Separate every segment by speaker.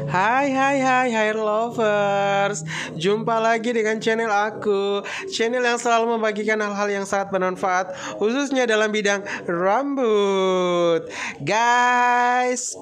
Speaker 1: Hai hair lovers. Jumpa lagi dengan channel aku, channel yang selalu membagikan hal-hal yang sangat bermanfaat, khususnya dalam bidang rambut. Guys,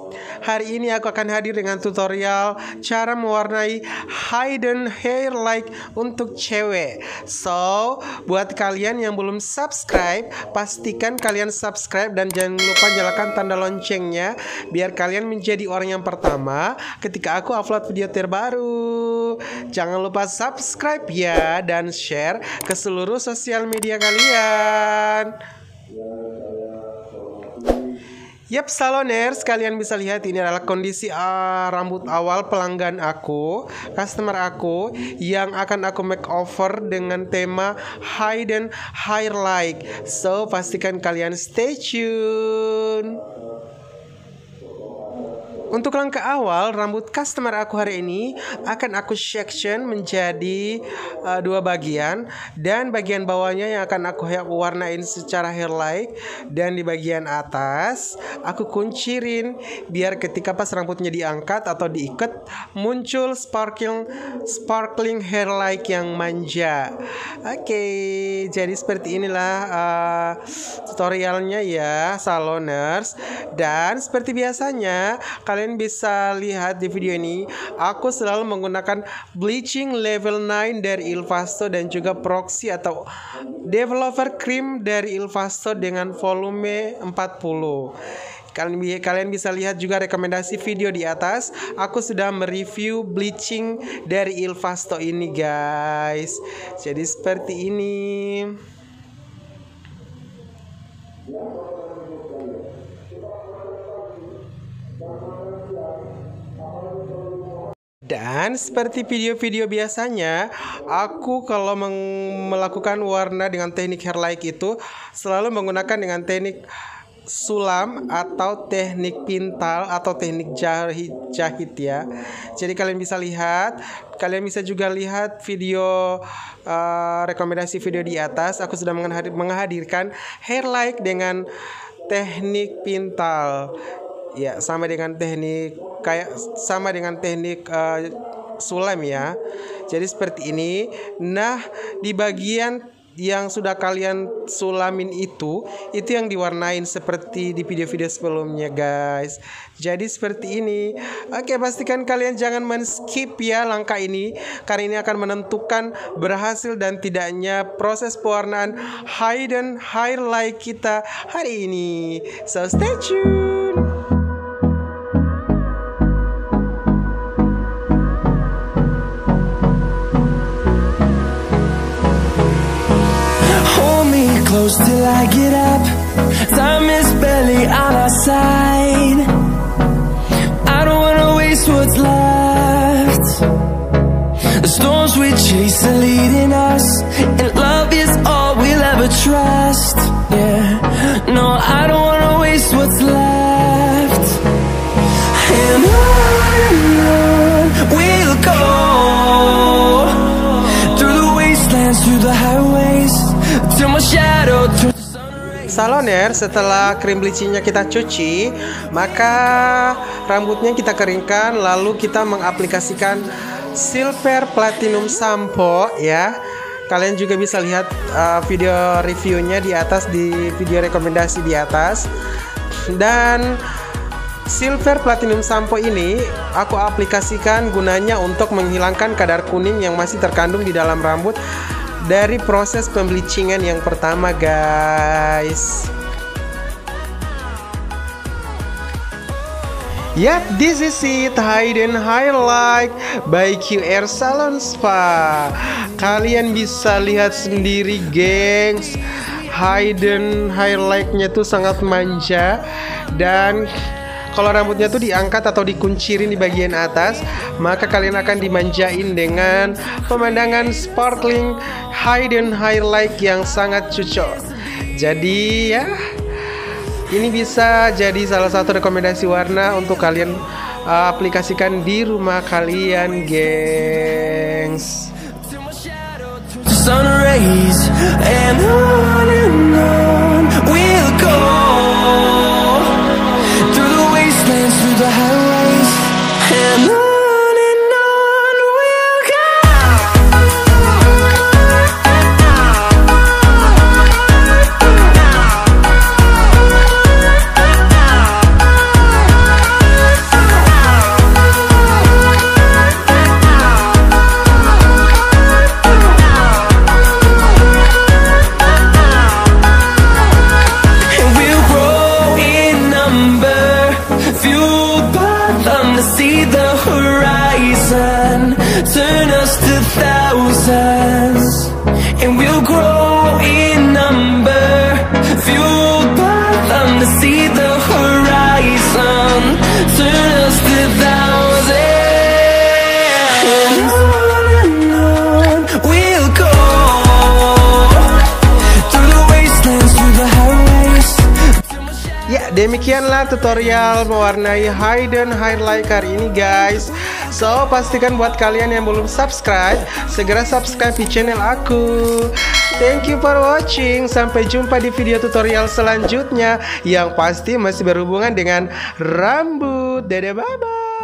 Speaker 1: hari ini aku akan hadir dengan tutorial cara mewarnai hidden hair like untuk cewek. So, buat kalian yang belum subscribe, pastikan kalian subscribe dan jangan lupa nyalakan tanda loncengnya biar kalian menjadi orang yang pertama ketika aku upload video terbaru. Jangan lupa subscribe ya dan share ke seluruh sosial media kalian. Yap, saloners, kalian bisa lihat ini adalah kondisi rambut awal pelanggan aku, customer aku yang akan aku makeover dengan tema hidden hair like. So, pastikan kalian stay tune. Untuk langkah awal, rambut customer aku hari ini akan aku section menjadi dua bagian, dan bagian bawahnya yang akan aku warnain secara hair like, dan di bagian atas aku kuncirin biar ketika pas rambutnya diangkat atau diikat muncul sparkling hair like yang manja. Oke, jadi seperti inilah tutorialnya ya, saloners. Dan seperti biasanya kalian bisa lihat di video ini, aku selalu menggunakan bleaching level 9 dari Il Vasto dan juga proxy atau developer cream dari Il Vasto dengan volume 40. Kalian bisa lihat juga rekomendasi video di atas. Aku sudah mereview bleaching dari Il Vasto ini, guys. Jadi seperti ini. Dan seperti video-video biasanya, aku kalau melakukan warna dengan teknik hair like itu selalu menggunakan dengan teknik sulam atau teknik pintal atau teknik jahit ya. Jadi kalian bisa juga lihat video rekomendasi video di atas. Aku sudah menghadirkan hair like dengan teknik pintal. Ya, sama dengan teknik sulam ya. Jadi seperti ini. Nah, di bagian yang sudah kalian sulamin itu yang diwarnain seperti di video-video sebelumnya, guys. Jadi seperti ini. Oke, pastikan kalian jangan men-skip ya langkah ini, karena ini akan menentukan berhasil dan tidaknya proses pewarnaan hidden hair like kita hari ini. So stay tune.
Speaker 2: Close till I get up. Time is barely on our side. I don't wanna waste what's left. The storms we chase are leading us, and love is all we'll ever trust. Yeah, no, I don't wanna waste what's left. And on we'll go, through the wastelands, through the highways, till my shadow.
Speaker 1: Saloner, setelah krim bleachingnya kita cuci, maka rambutnya kita keringkan, lalu kita mengaplikasikan Silver Platinum Shampoo ya. Kalian juga bisa lihat video reviewnya di atas, di video rekomendasi di atas. Dan Silver Platinum Shampoo ini aku aplikasikan gunanya untuk menghilangkan kadar kuning yang masih terkandung di dalam rambut dari proses pembleachingan yang pertama, guys. Yap, this is it, hidden hair like by QR Salon Spa. Kalian bisa lihat sendiri, gengs. Hidden hair like-nya tuh sangat manja, dan kalau rambutnya tuh diangkat atau dikuncirin di bagian atas, maka kalian akan dimanjain dengan pemandangan sparkling hidden hair like yang sangat cocok. Jadi ya, ini bisa jadi salah satu rekomendasi warna untuk kalian aplikasikan di rumah kalian, gengs. Sun rays and on we'll go, through the wastelands, through the highways, and on.
Speaker 2: see the horizon, turn us to thousands, and we'll grow in number, fueled by them to see the horizon, turn us to thousands. And on we'll go, through the wastelands, through the highways.
Speaker 1: Ya, demikianlah tutorial mewarnai hidden highlight kali ini guys. So, pastikan buat kalian yang belum subscribe, segera subscribe di channel aku. Thank you for watching. Sampai jumpa di video tutorial selanjutnya yang pasti masih berhubungan dengan rambut. Dadah, bye-bye.